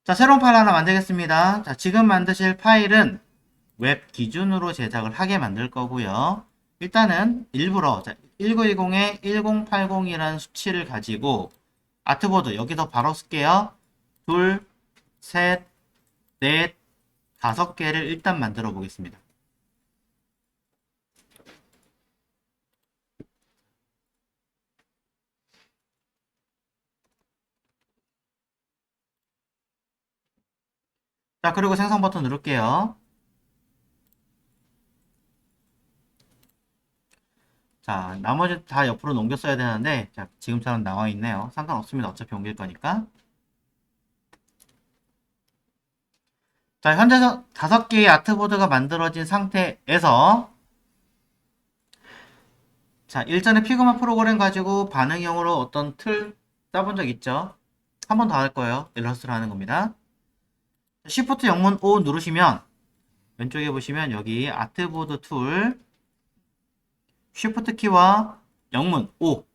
자, 새로운 파일 하나 만들겠습니다. 자, 지금 만드실 파일은 웹 기준으로 제작을 하게 만들 거고요. 일단은 일부러 1910에 1080이라는 수치를 가지고 아트보드 여기서 바로 쓸게요. 둘, 셋, 넷, 5개를 일단 만들어 보겠습니다. 자, 그리고 생성 버튼 누를게요. 자, 나머지 다 옆으로 넘겼어야 되는데, 자, 지금처럼 나와 있네요. 상관없습니다. 어차피 옮길 거니까. 자, 현재 5개의 아트보드가 만들어진 상태에서, 자, 일전에 피그마 프로그램 가지고 반응형으로 어떤 틀 짜본 적 있죠? 한 번 더 할 거예요. 일러스트를 하는 겁니다. Shift 영문 O 누르시면, 왼쪽에 보시면 여기 아트보드 툴, Shift 키와 영문 O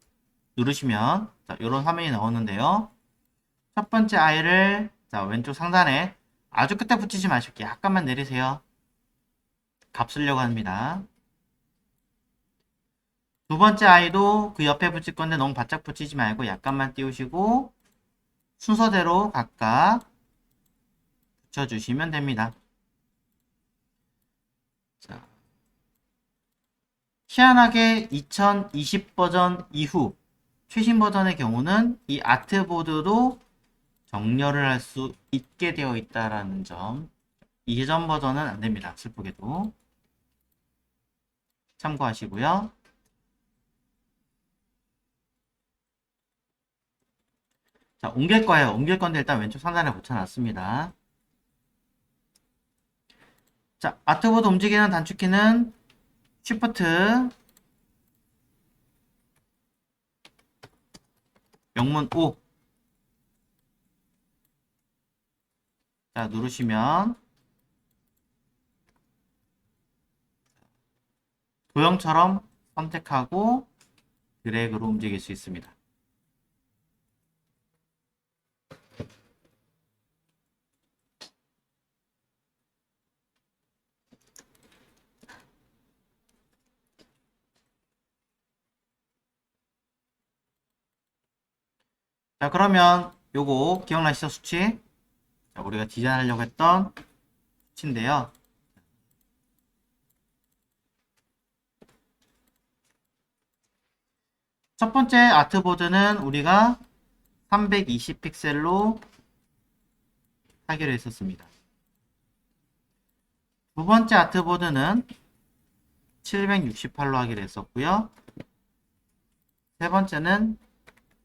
누르시면, 자, 이런 화면이 나오는데요. 첫 번째 아이를, 자, 왼쪽 상단에 아주 끝에 붙이지 마시고 약간만 내리세요. 값 쓰려고 합니다. 두 번째 아이도 그 옆에 붙일 건데 너무 바짝 붙이지 말고 약간만 띄우시고 순서대로 각각 붙여주시면 됩니다. 자, 희한하게 2020 버전 이후 최신 버전의 경우는 이 아트보드도 정렬을 할 수 있게 되어 있다는 점. 이전 버전은 안 됩니다. 슬프게도. 참고하시고요. 자, 옮길 거예요. 옮길 건데 일단 왼쪽 상단에 붙여놨습니다. 자, 아트보드 움직이는 단축키는 Shift, 영문 O. 자, 누르시면 도형처럼 선택하고 드래그로 움직일 수 있습니다. 자, 그러면 요거 기억나시죠? 수치? 자, 우리가 디자인하려고 했던 수치인데요. 첫 번째 아트보드는 우리가 320 픽셀로 하기로 했었습니다. 두 번째 아트보드는 768로 하기로 했었고요. 세 번째는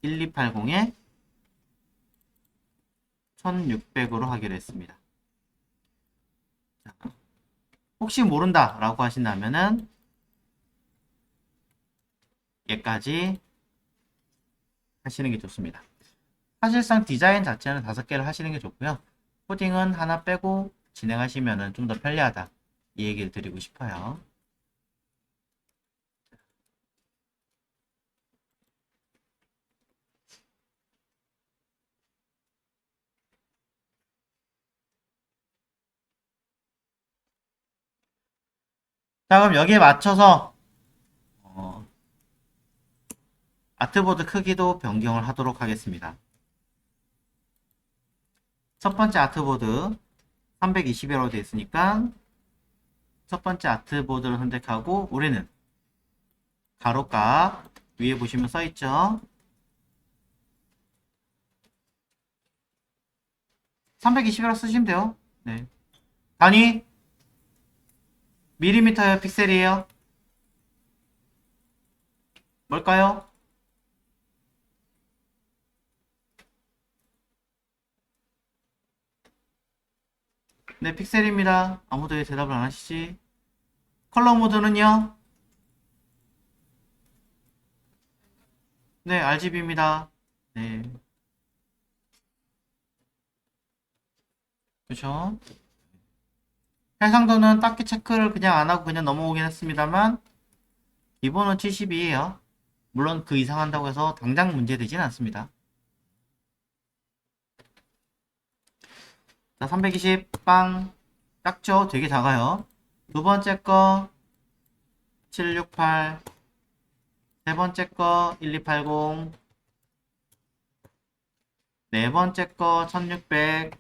1280에 1600으로 하기로 했습니다. 자, 혹시 모른다 라고 하신다면은 얘까지 하시는 게 좋습니다. 사실상 디자인 자체는 5개를 하시는 게 좋고요. 코딩은 하나 빼고 진행하시면 좀 더 편리하다. 이 얘기를 드리고 싶어요. 자, 그럼 여기에 맞춰서 아트보드 크기도 변경을 하도록 하겠습니다. 첫 번째 아트보드 320이라고 되어 있으니까 첫 번째 아트보드를 선택하고 우리는 가로값 위에 보시면 써있죠. 320이라고 쓰시면 돼요. 네. 단위 밀리미터예요, 픽셀이에요? 뭘까요? 네, 픽셀입니다. 아무도 왜 대답을 안 하시지? 컬러 모드는요? 네, RGB입니다. 네. 그쵸? 해상도는 딱히 체크를 그냥 안 하고 그냥 넘어오긴 했습니다만, 기본은 70이에요. 물론 그 이상 한다고 해서 당장 문제되진 않습니다. 자, 320, 빵. 작죠? 되게 작아요. 두 번째 거, 768. 세 번째 거, 1280. 네 번째 거, 1600.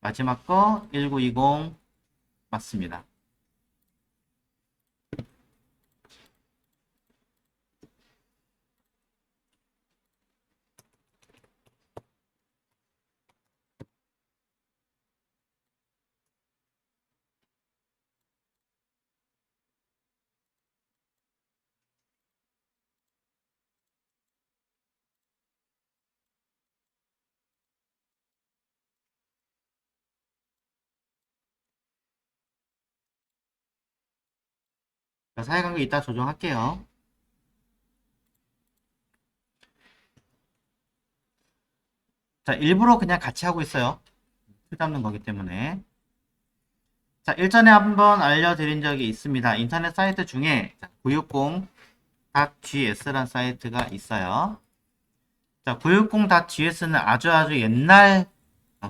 마지막 거, 1920. 맞습니다. 자, 사이간격 이따 조정할게요. 자, 일부러 그냥 같이 하고 있어요. 틀 잡는 거기 때문에. 자, 일전에 한번 알려드린 적이 있습니다. 인터넷 사이트 중에 960.gs라는 사이트가 있어요. 자, 960.gs는 아주 옛날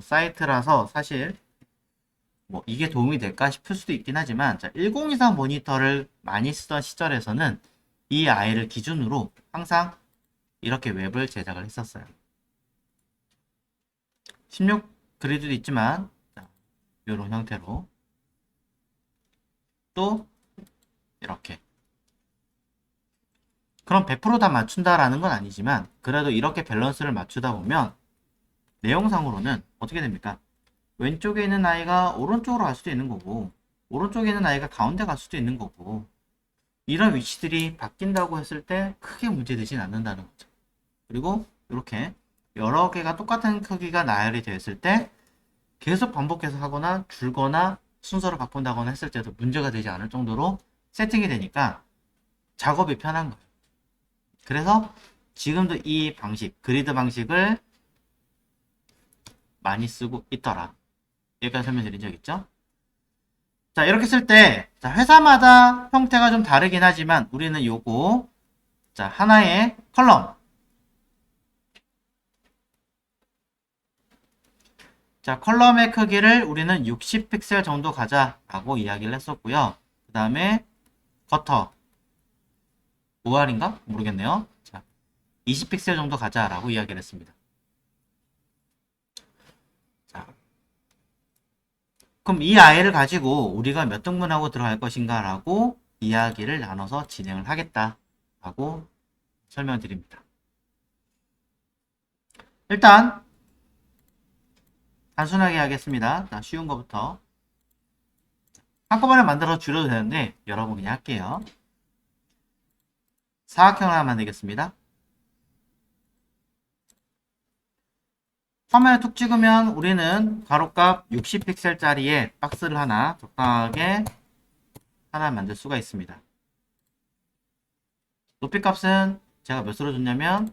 사이트라서 사실 뭐 이게 도움이 될까 싶을 수도 있긴 하지만, 자, 1024 모니터를 많이 쓰던 시절에서는 이 아이를 기준으로 항상 이렇게 웹을 제작을 했었어요. 16 그리드도 있지만, 자, 이런 형태로 또 이렇게. 그럼 100% 다 맞춘다라는 건 아니지만, 그래도 이렇게 밸런스를 맞추다 보면 내용상으로는 어떻게 됩니까? 왼쪽에 있는 아이가 오른쪽으로 갈 수도 있는 거고, 오른쪽에 있는 아이가 가운데 갈 수도 있는 거고, 이런 위치들이 바뀐다고 했을 때 크게 문제되진 않는다는 거죠. 그리고 이렇게 여러 개가 똑같은 크기가 나열이 되었을 때 계속 반복해서 하거나 줄거나 순서를 바꾼다거나 했을 때도 문제가 되지 않을 정도로 세팅이 되니까 작업이 편한 거예요. 그래서 지금도 이 방식, 그리드 방식을 많이 쓰고 있더라. 여기까지 설명드린 적 있죠? 자, 이렇게 쓸 때, 자, 회사마다 형태가 좀 다르긴 하지만 우리는 요거, 자, 하나의 컬럼. 자, 컬럼의 크기를 우리는 60픽셀 정도 가자라고 이야기를 했었고요. 그 다음에 거터. OR인가? 모르겠네요. 자, 20픽셀 정도 가자라고 이야기를 했습니다. 자, 그럼 이 아이를 가지고 우리가 몇 등분하고 들어갈 것인가 라고 이야기를 나눠서 진행을 하겠다라고 설명드립니다. 일단 단순하게 하겠습니다. 자, 쉬운 거부터. 한꺼번에 만들어서 줄여도 되는데 여러 번 그냥 할게요. 사각형 하나 만들겠습니다. 화면에 툭 찍으면 우리는 가로값 60픽셀짜리의 박스를 하나 적당하게 하나 만들 수가 있습니다. 높이 값은 제가 몇으로 줬냐면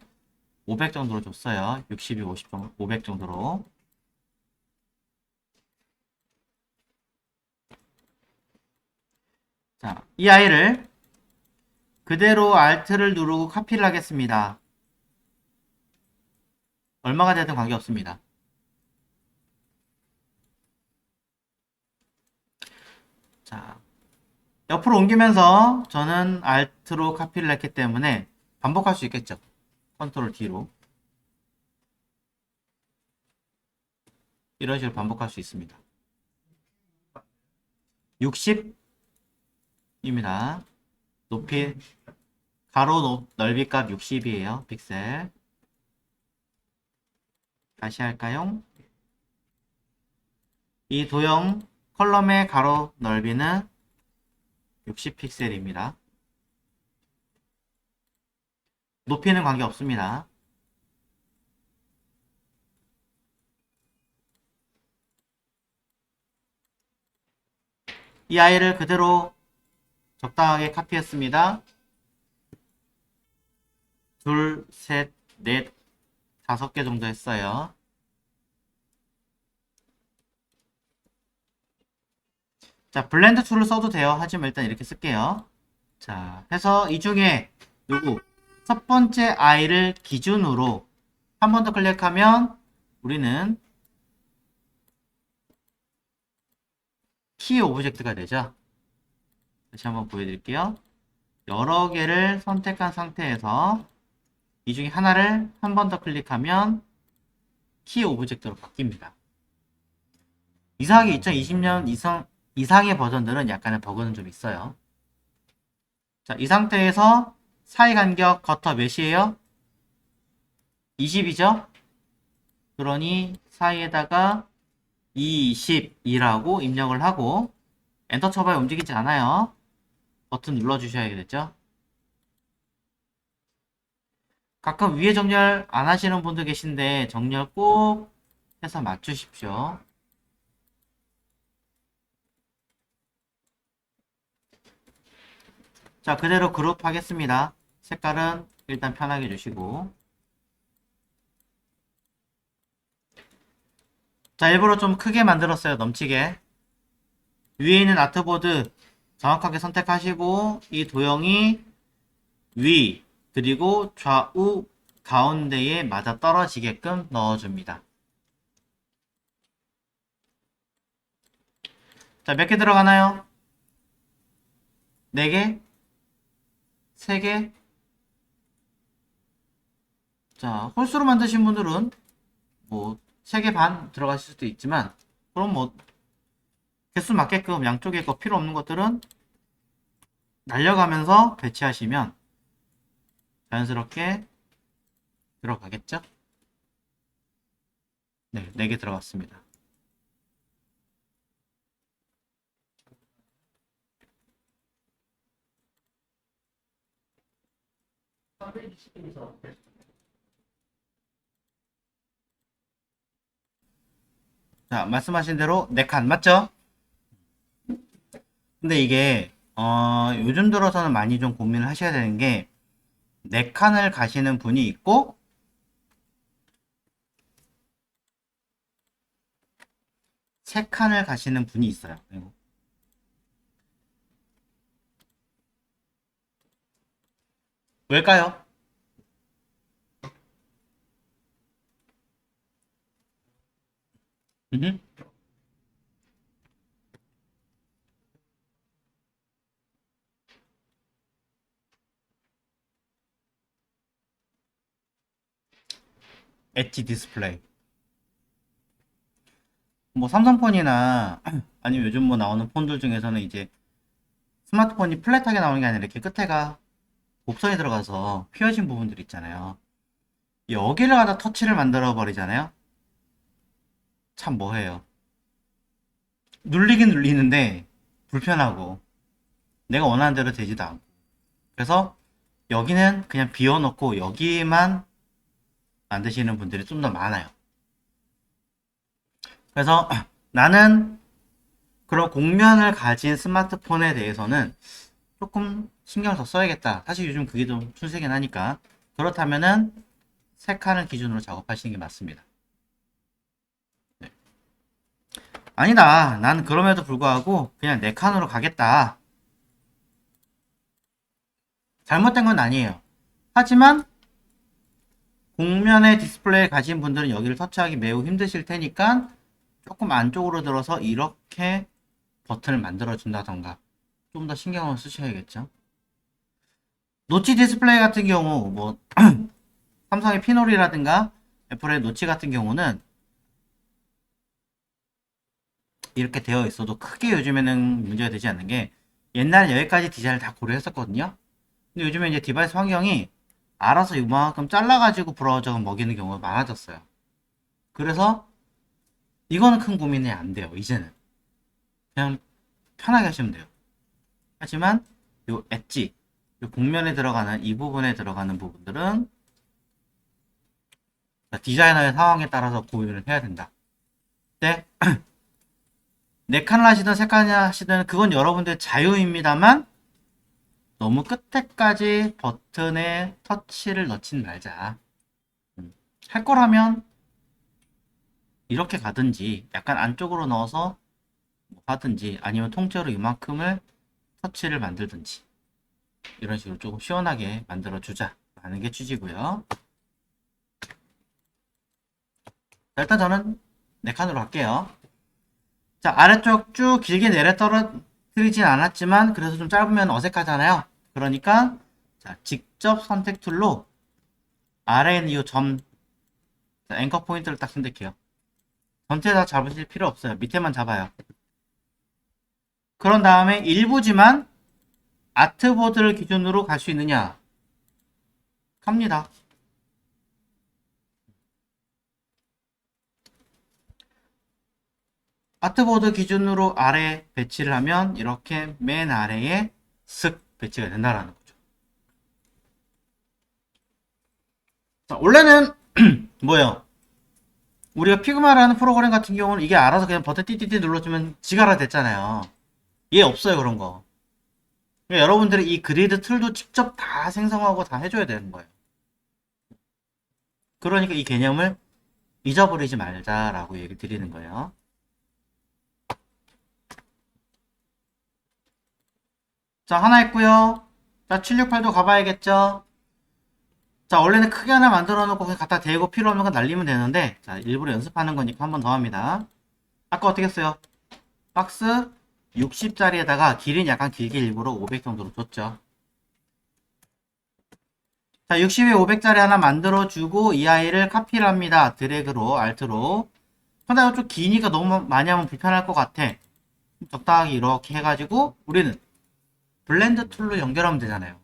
500 정도로 줬어요. 62, 50 정도, 500 정도로. 자, 이 아이를 그대로 Alt를 누르고 카피를 하겠습니다. 얼마가 되든 관계없습니다. 자, 옆으로 옮기면서 저는 Alt로 카피를 했기 때문에 반복할 수 있겠죠. 컨트롤 D로. 이런 식으로 반복할 수 있습니다. 60입니다. 높이, 가로 넓이 값 60이에요. 픽셀. 다시 할까요? 이 도형 컬럼의 가로 넓이는 60픽셀입니다. 높이는 관계없습니다. 이 아이를 그대로 적당하게 카피했습니다. 둘, 셋, 넷, 5개 정도 했어요. 자, 블렌드 툴을 써도 돼요. 하지만 일단 이렇게 쓸게요. 자, 해서 이 중에 누구? 첫 번째 아이를 기준으로 한 번 더 클릭하면 우리는 키 오브젝트가 되죠. 다시 한번 보여드릴게요. 여러 개를 선택한 상태에서 이 중에 하나를 한 번 더 클릭하면 키 오브젝트로 바뀝니다. 이상하게 2020년 이상의 버전들은 약간의 버그는 좀 있어요. 자, 이 상태에서 사이 간격 커터 몇이에요? 20이죠? 그러니 사이에다가 22라고 입력을 하고 엔터 쳐봐야 움직이지 않아요. 버튼 눌러주셔야겠죠? 가끔 위에 정렬 안 하시는 분도 계신데 정렬 꼭 해서 맞추십시오. 자, 그대로 그룹 하겠습니다. 색깔은 일단 편하게 주시고. 자, 일부러 좀 크게 만들었어요. 넘치게. 위에 있는 아트보드 정확하게 선택하시고 이 도형이 위 그리고 좌우 가운데에 맞아 떨어지게끔 넣어줍니다. 자, 몇 개 들어가나요? 4개? 3개? 자, 홀수로 만드신 분들은 뭐 3개 반 들어가실 수도 있지만 그럼 뭐 개수 맞게끔 양쪽에 거 필요 없는 것들은 날려가면서 배치하시면 자연스럽게 들어가겠죠? 네, 4개 들어갔습니다. 자, 말씀하신 대로 4칸 맞죠? 근데 이게 요즘 들어서는 많이 좀 고민을 하셔야 되는 게 4칸을 가시는 분이 있고 3칸을 가시는 분이 있어요. 왜일까요? 엣지 디스플레이. 뭐 삼성폰이나 아니면 요즘 뭐 나오는 폰들 중에서는 이제 스마트폰이 플랫하게 나오는 게 아니라 이렇게 끝에가 곡선이 들어가서 휘어진 부분들 있잖아요. 여기를 갖다 터치를 만들어 버리잖아요. 참 뭐해요. 눌리긴 눌리는데 불편하고 내가 원하는 대로 되지도 않고. 그래서 여기는 그냥 비워놓고 여기만 만드시는 분들이 좀 더 많아요. 그래서 나는 그런 곡면을 가진 스마트폰에 대해서는 조금 신경을 더 써야겠다. 사실 요즘 그게 좀 출세긴 하니까. 그렇다면은 3칸을 기준으로 작업하시는 게 맞습니다. 네. 아니다. 난 그럼에도 불구하고 그냥 4칸으로 가겠다. 잘못된 건 아니에요. 하지만 곡면의 디스플레이를 가진 분들은 여기를 터치하기 매우 힘드실 테니까 조금 안쪽으로 들어서 이렇게 버튼을 만들어 준다던가 좀 더 신경을 쓰셔야겠죠. 노치 디스플레이 같은 경우 뭐 삼성의 피놀이라든가 애플의 노치 같은 경우는 이렇게 되어 있어도 크게 요즘에는 문제가 되지 않는 게 옛날에 여기까지 디자인을 다 고려했었거든요. 근데 요즘에 이제 디바이스 환경이 알아서 이만큼 잘라가지고 브라우저가 먹이는 경우가 많아졌어요. 그래서 이거는 큰 고민이 안 돼요. 이제는 그냥 편하게 하시면 돼요. 하지만 요 엣지, 요 곡면에 들어가는 이 부분에 들어가는 부분들은 디자이너의 상황에 따라서 고민을 해야 된다. 네, 4칸을 하시든 3칸을 하시든 그건 여러분들의 자유입니다만 너무 끝에까지 버튼에 터치를 넣진 말자. 할 거라면 이렇게 가든지 약간 안쪽으로 넣어서 하든지 아니면 통째로 이만큼을 터치를 만들든지 이런 식으로 조금 시원하게 만들어 주자 라는 게 취지고요. 자, 일단 저는 4칸으로 할게요. 자, 아래쪽 쭉 길게 내려 떨어뜨리진 않았지만 그래서 좀 짧으면 어색하잖아요. 그러니까 자, 직접 선택 툴로 아래에 있는 이 점, 앵커 포인트를 딱 선택해요. 전체 다 잡으실 필요 없어요. 밑에만 잡아요. 그런 다음에 일부지만 아트보드를 기준으로 갈 수 있느냐? 갑니다. 아트보드 기준으로 아래 배치를 하면 이렇게 맨 아래에 쓱 배치가 된다라는 거죠. 자, 원래는 뭐예요? 우리가 피그마라는 프로그램 같은 경우는 이게 알아서 그냥 버튼 띠띠띠 눌러주면 지가라 됐잖아요. 얘 없어요, 그런 거. 그러니까 여러분들이 이 그리드 틀도 직접 다 생성하고 다 해줘야 되는 거예요. 그러니까 이 개념을 잊어버리지 말자라고 얘기 드리는 거예요. 자, 하나 있고요. 자, 768도 가봐야겠죠. 자, 원래는 크게 하나 만들어 놓고 그냥 갖다 대고 필요 없는 거 날리면 되는데, 자, 일부러 연습하는 거니까 한 번 더 합니다. 아까 어떻게 했어요? 박스 60짜리에다가 길이는 약간 길게 일부러 500 정도로 줬죠. 자, 60에 500짜리 하나 만들어주고 이 아이를 카피를 합니다. 드래그로, 알트로. 근데 좀 기니까 너무 많이 하면 불편할 것 같아. 적당하게 이렇게 해가지고 우리는 블렌드 툴로 연결하면 되잖아요.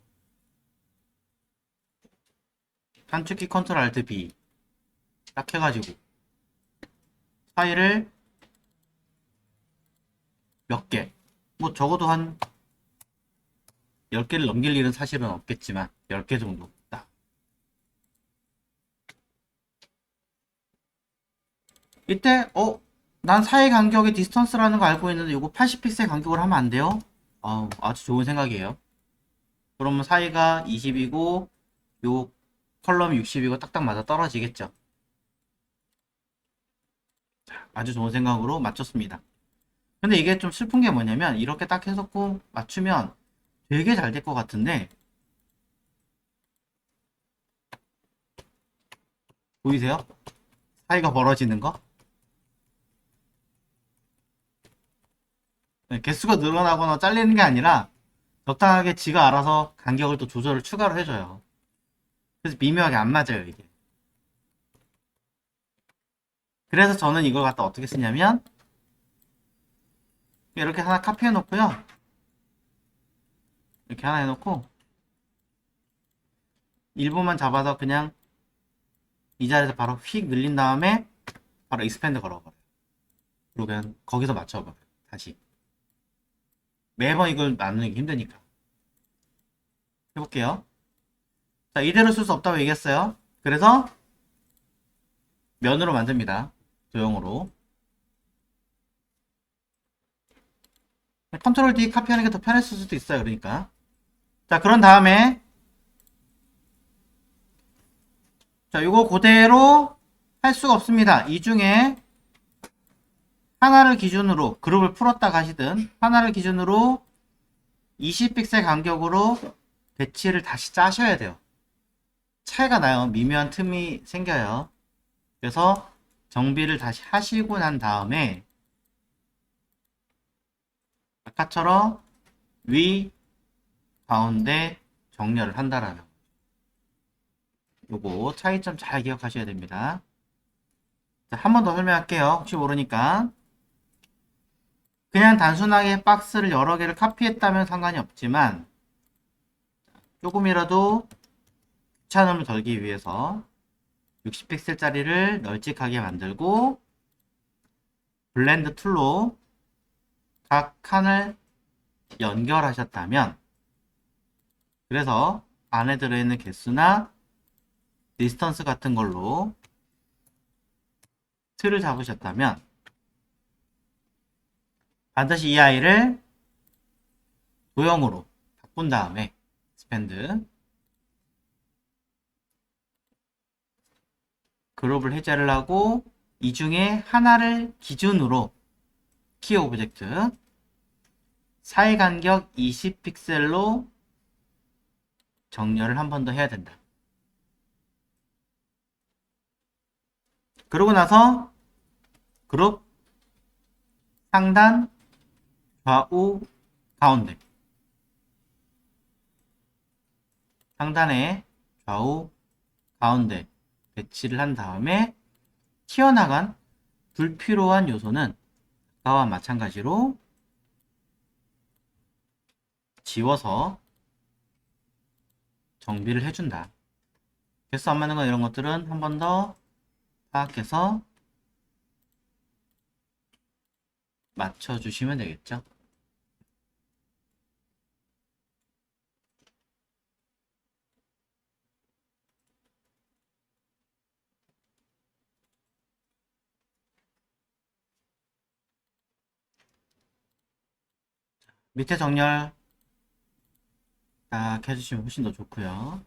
단축키 컨트롤 알트 B 딱 해가지고 파일을 몇 개, 뭐 적어도 한 10개를 넘길 일은 사실은 없겠지만 10개 정도 딱. 이때 난 사이 간격의 디스턴스라는 거 알고 있는데 이거 80픽셀 간격으로 하면 안 돼요? 아주 좋은 생각이에요. 그러면 사이가 20이고 요 컬럼 60이고 딱딱 맞아 떨어지겠죠. 아주 좋은 생각으로 맞췄습니다. 근데 이게 좀 슬픈 게 뭐냐면 이렇게 딱 해서 꼭 맞추면 되게 잘 될 것 같은데 보이세요? 사이가 벌어지는 거? 네, 개수가 늘어나거나 잘리는 게 아니라 적당하게 지가 알아서 간격을 또 조절을 추가로 해줘요. 그래서 미묘하게 안 맞아요, 이게. 그래서 저는 이걸 갖다 어떻게 쓰냐면 이렇게 하나 카피해 놓고요. 이렇게 하나 해놓고 일부만 잡아서 그냥 이 자리에서 바로 휙 늘린 다음에 바로 익스펜드 걸어버려요. 그리고 그냥 거기서 맞춰버려요. 다시. 매번 이걸 나누기 힘드니까. 해볼게요. 자, 이대로 쓸 수 없다고 얘기했어요. 그래서 면으로 만듭니다. 도형으로. 컨트롤 D 카피하는 게 더 편했을 수도 있어요. 그러니까. 자, 그런 다음에 자, 요거 그대로 할 수가 없습니다. 이 중에 하나를 기준으로 그룹을 풀었다 가시든 하나를 기준으로 20픽셀 간격으로 배치를 다시 짜셔야 돼요. 차이가 나요. 미묘한 틈이 생겨요. 그래서 정비를 다시 하시고 난 다음에 아까처럼 위, 가운데 정렬을 한다라는 요거 차이점 잘 기억하셔야 됩니다. 한 번 더 설명할게요. 혹시 모르니까. 그냥 단순하게 박스를 여러 개를 카피했다면 상관이 없지만 조금이라도 귀찮음을 덜기 위해서 60픽셀짜리를 널찍하게 만들고 블렌드 툴로 각 칸을 연결하셨다면 그래서 안에 들어있는 개수나 디스턴스 같은 걸로 틀을 잡으셨다면 반드시 이 아이를 도형으로 바꾼 다음에 스펜드 그룹을 해제를 하고 이 중에 하나를 기준으로 키 오브젝트 사이 간격 20픽셀로 정렬을 한 번 더 해야 된다. 그러고 나서 그룹 상단, 좌우, 가운데. 상단에 좌우, 가운데 배치를 한 다음에 튀어나간 불필요한 요소는 아까와 마찬가지로 지워서 정비를 해준다. 개수 안 맞는 거 이런 것들은 한 번 더 파악해서 맞춰주시면 되겠죠. 밑에 정렬 딱 해주시면 훨씬 더 좋고요.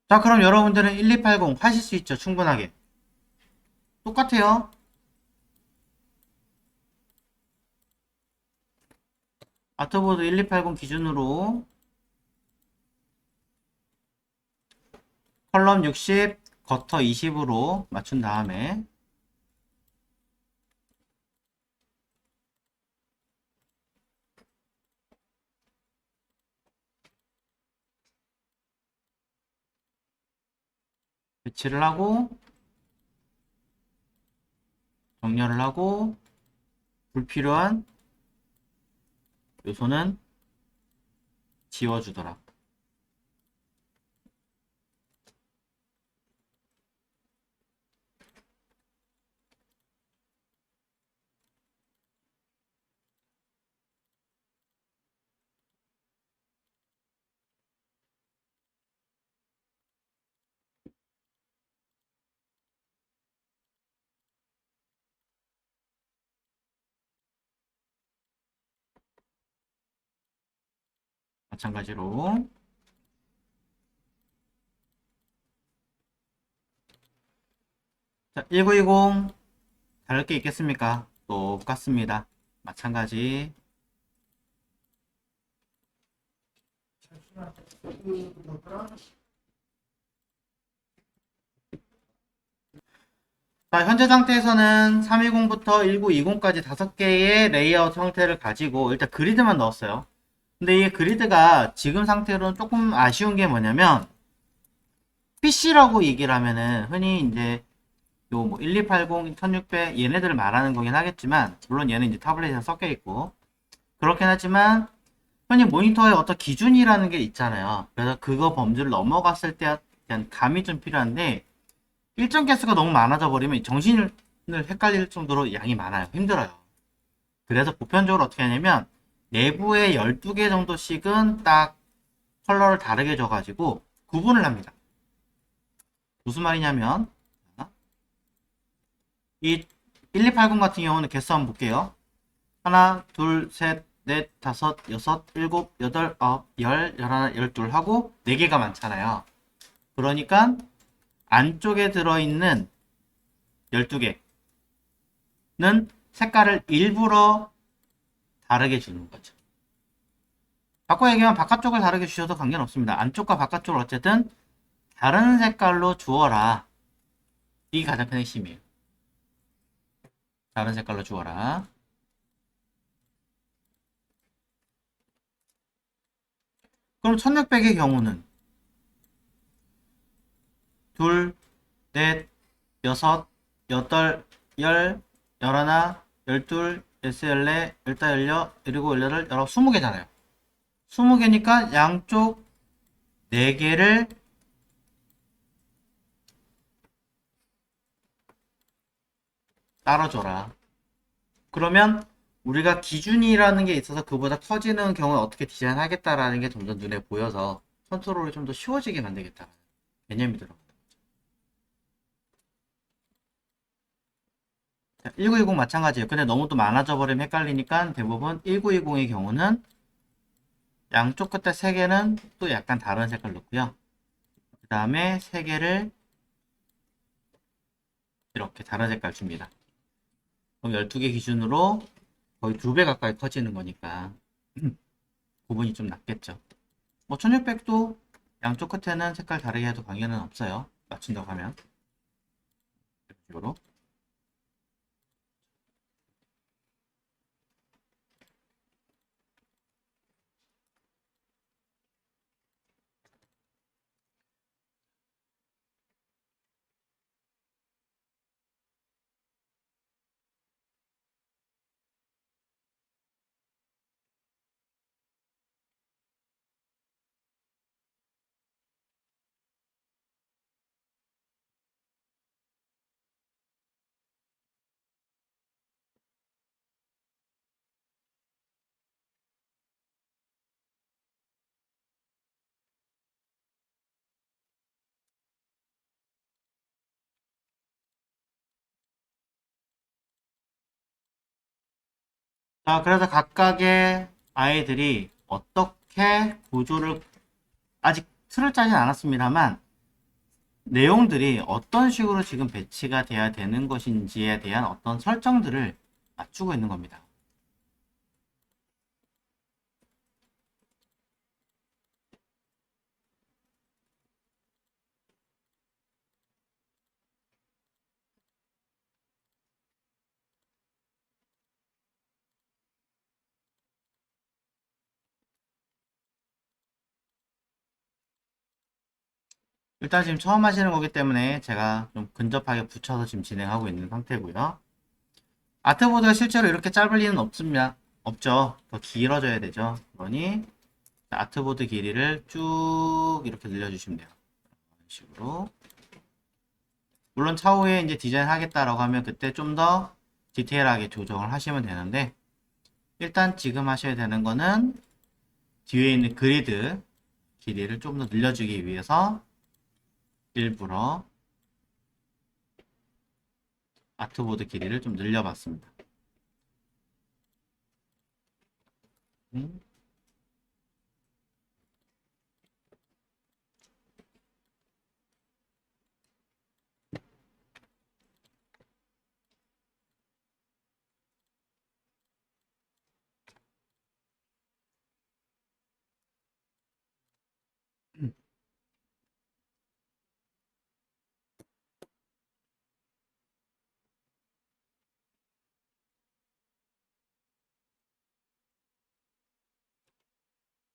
자, 그럼 여러분들은 1280 하실 수 있죠. 충분하게. 똑같아요. 아트보드 1280 기준으로 컬럼 60, 거터 20으로 맞춘 다음에 배치를 하고 정렬을 하고 불필요한 요소는 지워주더라. 마찬가지로 자, 1920 다를 게 있겠습니까? 똑같습니다. 마찬가지. 자, 현재 상태에서는 320부터 1920까지 5개의 레이아웃 형태를 가지고 일단 그리드만 넣었어요. 근데 이 그리드가 지금 상태로는 조금 아쉬운 게 뭐냐면 PC라고 얘기를 하면은 흔히 이제 요 뭐 1280, 1600 얘네들을 말하는 거긴 하겠지만 물론 얘는 이제 타블렛에 섞여 있고 그렇긴 하지만 흔히 모니터의 어떤 기준이라는 게 있잖아요. 그래서 그거 범주를 넘어갔을 때에 대한 감이 좀 필요한데 일정 개수가 너무 많아져 버리면 정신을 헷갈릴 정도로 양이 많아요. 힘들어요. 그래서 보편적으로 어떻게 하냐면 내부에 12개 정도씩은 딱 컬러를 다르게 줘가지고 구분을 합니다. 무슨 말이냐면 이 1280 같은 경우는 개수 한번 볼게요. 하나, 둘, 셋, 넷, 다섯, 여섯, 일곱, 여덟, 아홉, 열, 열하나, 열둘 하고 4개가 많잖아요. 그러니까 안쪽에 들어있는 12개는 색깔을 일부러 다르게 주는 거죠. 바꿔 얘기하면 바깥쪽을 다르게 주셔도 관계없습니다. 안쪽과 바깥쪽을 어쨌든 다른 색깔로 주어라. 이게 가장 큰 핵심이에요. 다른 색깔로 주어라. 그럼 1600의 경우는 둘, 넷, 여섯, 여덟, 열, 열하나, 열둘, 열세, 열네, 열다, 열여, 열일곱, 열여덟, 열아홉, 20개잖아요. 20개니까 양쪽 4개를 따라줘라. 그러면 우리가 기준이라는 게 있어서 그보다 커지는 경우에 어떻게 디자인하겠다라는 게 점점 눈에 보여서 컨트롤이 좀 더 쉬워지게 만들겠다. 개념이 들어. 1920 마찬가지예요. 근데 너무 또 많아져 버리면 헷갈리니까 대부분 1920의 경우는 양쪽 끝에 3개는 또 약간 다른 색깔 넣고요. 그 다음에 3개를 이렇게 다른 색깔 줍니다. 그럼 12개 기준으로 거의 2배 가까이 커지는 거니까 구분이 좀 낮겠죠. 뭐 1600도 양쪽 끝에는 색깔 다르게 해도 관계는 없어요. 맞춘다고 하면. 이런 식으로. 자, 그래서 각각의 아이들이 어떻게 구조를, 아직 틀을 짜진 않았습니다만, 내용들이 어떤 식으로 지금 배치가 돼야 되는 것인지에 대한 어떤 설정들을 맞추고 있는 겁니다. 일단 지금 처음 하시는 거기 때문에 제가 좀 근접하게 붙여서 지금 진행하고 있는 상태고요. 아트보드가 실제로 이렇게 짧을 리는 없습니다. 없죠. 더 길어져야 되죠. 그러니 아트보드 길이를 쭉 이렇게 늘려주시면 돼요. 이런 식으로. 물론 차후에 이제 디자인 하겠다라고 하면 그때 좀 더 디테일하게 조정을 하시면 되는데, 일단 지금 하셔야 되는 거는 뒤에 있는 그리드 길이를 좀 더 늘려주기 위해서 일부러 아트보드 길이를 좀 늘려봤습니다. 음.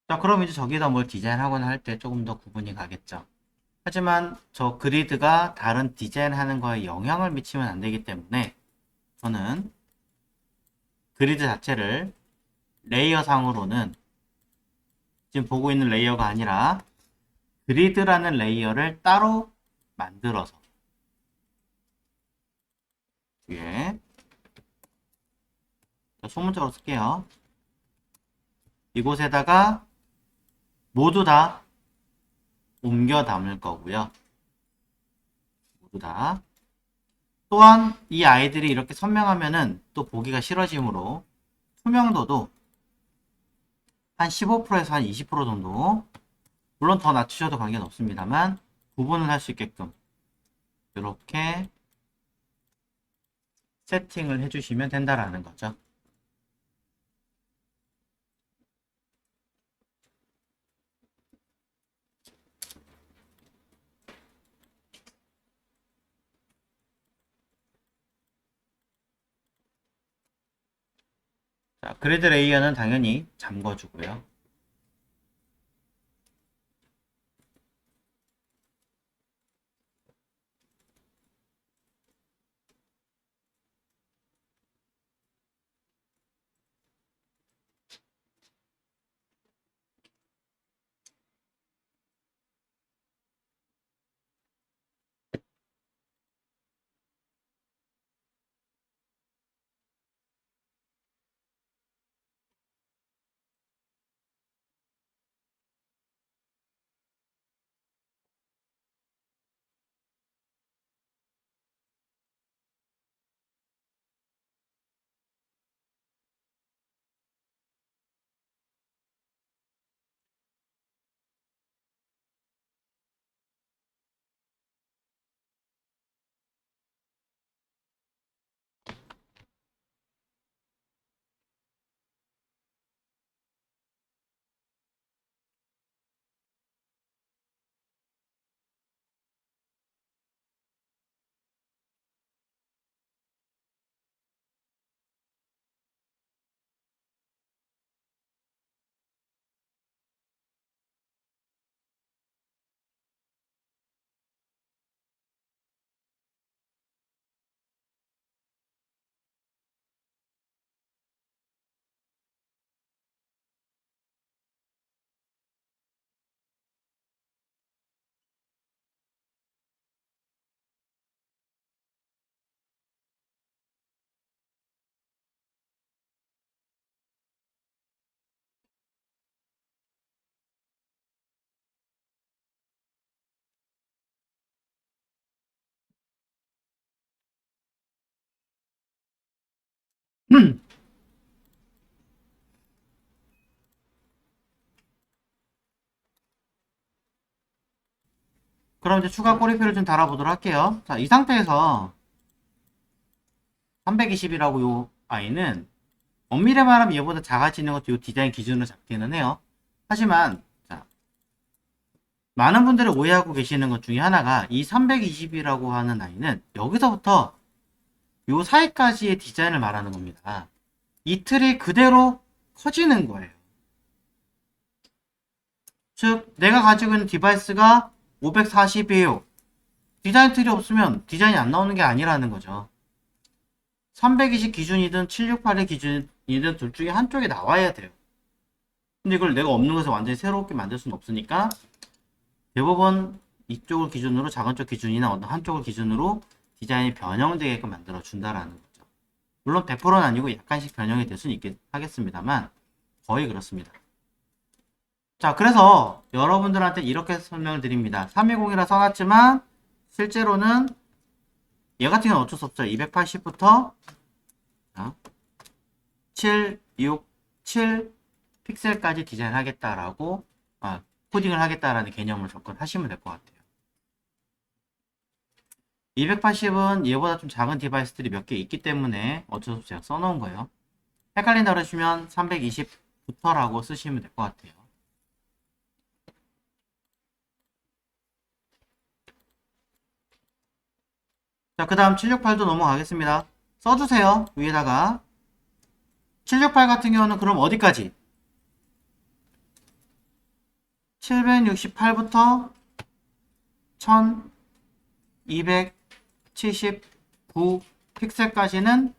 자, 그럼 이제 저기다 뭘 디자인하거나 할 때 조금 더 구분이 가겠죠. 하지만 저 그리드가 다른 디자인하는 거에 영향을 미치면 안 되기 때문에 저는 그리드 자체를 레이어 상으로는 지금 보고 있는 레이어가 아니라 그리드라는 레이어를 따로 만들어서 위에 소문적으로 쓸게요. 이곳에다가 모두 다 옮겨 담을 거고요. 모두 다. 또한 이 아이들이 이렇게 선명하면은 또 보기가 싫어지므로 투명도도 한 15%에서 한 20% 정도, 물론 더 낮추셔도 관계는 없습니다만 구분을 할 수 있게끔 이렇게 세팅을 해주시면 된다라는 거죠. 자, 그리드 레이어는 당연히 잠궈주고요. 그럼 이제 추가 꼬리표를 좀 달아보도록 할게요. 자, 이 상태에서 320이라고 요 아이는 엄밀히 말하면 얘보다 작아지는 것도 요 디자인 기준으로 잡기는 해요. 하지만 자, 많은 분들이 오해하고 계시는 것 중에 하나가 이 320이라고 하는 아이는 여기서부터 요 사이까지의 디자인을 말하는 겁니다. 이 틀이 그대로 커지는 거예요. 즉 내가 가지고 있는 디바이스가 540이에요. 디자인 틀이 없으면 디자인이 안 나오는 게 아니라는 거죠. 320 기준이든 768의 기준이든 둘 중에 한쪽에 나와야 돼요. 근데 이걸 내가 없는 것을 완전히 새롭게 만들 수는 없으니까 대부분 이쪽을 기준으로 작은 쪽 기준이나 어떤 한쪽을 기준으로 디자인이 변형되게끔 만들어 준다라는 거죠. 물론 100%는 아니고 약간씩 변형이 될 수는 있긴 하겠습니다만 거의 그렇습니다. 자, 그래서 여러분들한테 이렇게 설명을 드립니다. 320이라 써놨지만 실제로는 얘 같은 경우는 어쩔 수 없어요. 280부터 7, 6, 7 픽셀까지 디자인하겠다라고 코딩을 하겠다라는 개념으로 접근하시면 될 것 같아요. 280은 얘보다 좀 작은 디바이스들이 몇 개 있기 때문에 어쩔 수 없이 제가 써놓은 거예요. 헷갈린다 그러시면 320부터라고 쓰시면 될 것 같아요. 자, 그 다음 768도 넘어가겠습니다. 써주세요. 위에다가 768 같은 경우는 그럼 어디까지? 768부터 1279 픽셀까지는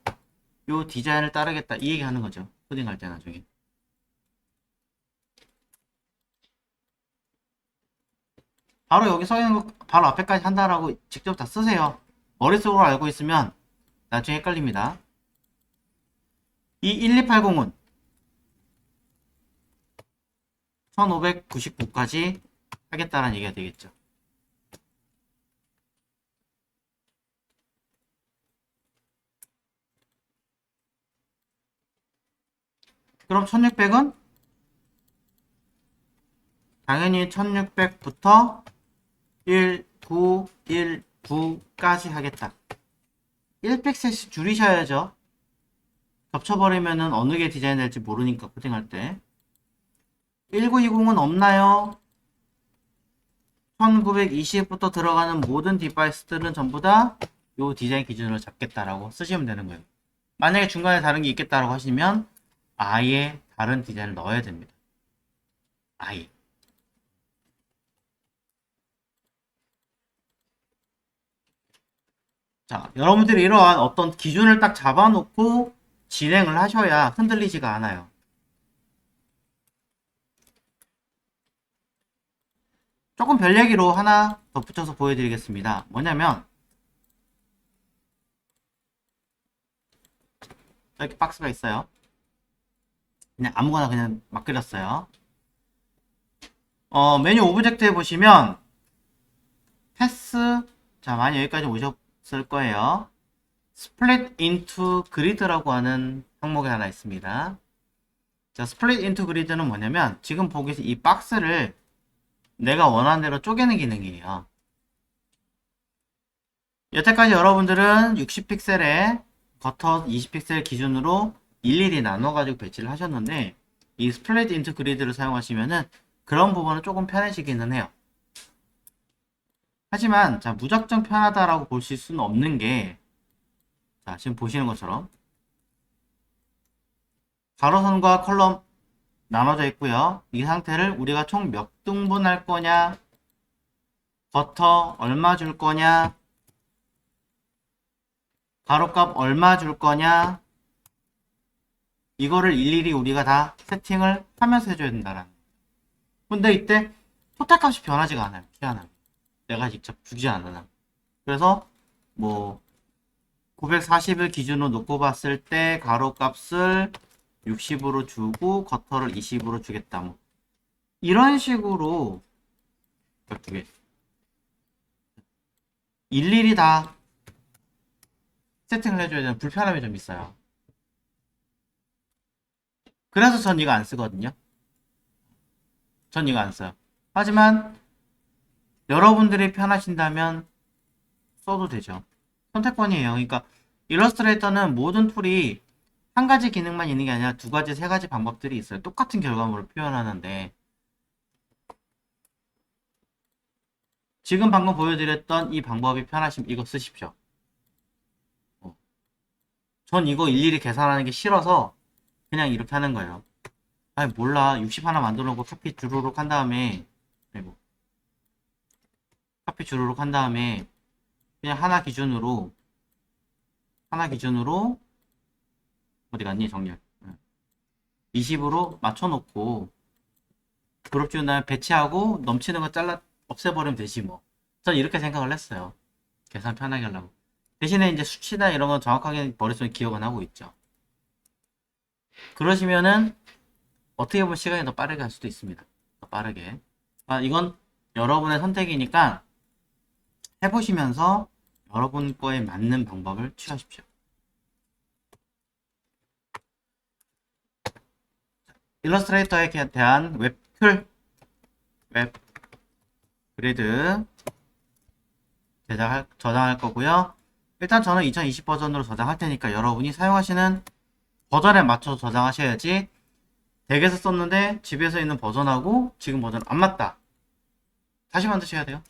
요 디자인을 따르겠다 이 얘기 하는 거죠. 코딩할 때 나중에. 바로 여기 써 있는 거 바로 앞에까지 한다라고 직접 다 쓰세요. 머릿속으로 알고 있으면 나중에 헷갈립니다. 이 1280은 1599까지 하겠다라는 얘기가 되겠죠. 그럼 1600은 당연히 1600부터 1919까지 하겠다. 1픽셀씩 줄이셔야죠. 겹쳐버리면은 어느 게 디자인 될지 모르니까 코딩할 때. 1920은 없나요? 1920부터 들어가는 모든 디바이스들은 전부 다 요 디자인 기준으로 잡겠다라고 쓰시면 되는 거예요. 만약에 중간에 다른 게 있겠다라고 하시면 아예 다른 디자인을 넣어야 됩니다. 아예. 자, 여러분들이 이러한 어떤 기준을 딱 잡아놓고 진행을 하셔야 흔들리지가 않아요. 조금 별 얘기로 하나 덧붙여서 보여드리겠습니다. 뭐냐면 이렇게 박스가 있어요. 그냥 아무거나 그냥 막 그렸어요. 메뉴 오브젝트에 보시면 패스, 자, 많이 여기까지 오셨을 거예요. Split into Grid라고 하는 항목이 하나 있습니다. 자, Split into Grid는 뭐냐면 지금 보고 계신 이 박스를 내가 원하는 대로 쪼개는 기능이에요. 여태까지 여러분들은 60픽셀에 겉터 20픽셀 기준으로 일일이 나눠가지고 배치를 하셨는데 이 스플릿 인투 그리드를 사용하시면은 그런 부분은 조금 편해지기는 해요. 하지만 자, 무작정 편하다라고 보실 수는 없는 게 자, 지금 보시는 것처럼 가로선과 컬럼 나눠져 있고요. 이 상태를 우리가 총 몇 등분할 거냐, 겉터 얼마 줄 거냐, 가로값 얼마 줄 거냐, 이거를 일일이 우리가 다 세팅을 하면서 해줘야 된다라는. 근데 이때 토탈 값이 변하지가 않아요. 희한하게. 내가 직접 주지 않으나. 그래서 뭐 940을 기준으로 놓고 봤을 때 가로값을 60으로 주고 겉터를 20으로 주겠다. 뭐 이런 식으로 일일이 다 세팅을 해줘야 되는 불편함이 좀 있어요. 그래서 전 이거 안 쓰거든요. 전 이거 안 써요. 하지만 여러분들이 편하신다면 써도 되죠. 선택권이에요. 그러니까 일러스트레이터는 모든 툴이 한 가지 기능만 있는 게 아니라 두 가지, 세 가지 방법들이 있어요. 똑같은 결과물을 표현하는데 지금 방금 보여드렸던 이 방법이 편하시면 이거 쓰십시오. 전 이거 일일이 계산하는 게 싫어서 그냥 이렇게 하는 거예요. 아니 몰라 60 하나 만들어 놓고 카피 주르륵 한 다음에 아이고 카피 주르륵 한 다음에 그냥 하나 기준으로 어디 갔니 정렬 20으로 맞춰놓고 그룹 지운 다음에 배치하고 넘치는 거 잘라 없애버리면 되지 뭐. 전 이렇게 생각을 했어요. 계산 편하게 하려고. 대신에 이제 수치나 이런 건 정확하게 머릿속에 기억은 하고 있죠. 그러시면은 어떻게 보면 시간이 더 빠르게 할 수도 있습니다. 더 빠르게. 아, 이건 여러분의 선택이니까 해보시면서 여러분 거에 맞는 방법을 취하십시오. 일러스트레이터에 대한 웹툴, 웹 그리드 저장할 거고요. 일단 저는 2020 버전으로 저장할 테니까 여러분이 사용하시는 버전에 맞춰서 저장하셔야지 덱에서 썼는데 집에서 있는 버전하고 지금 버전 안 맞다. 다시 만드셔야 돼요.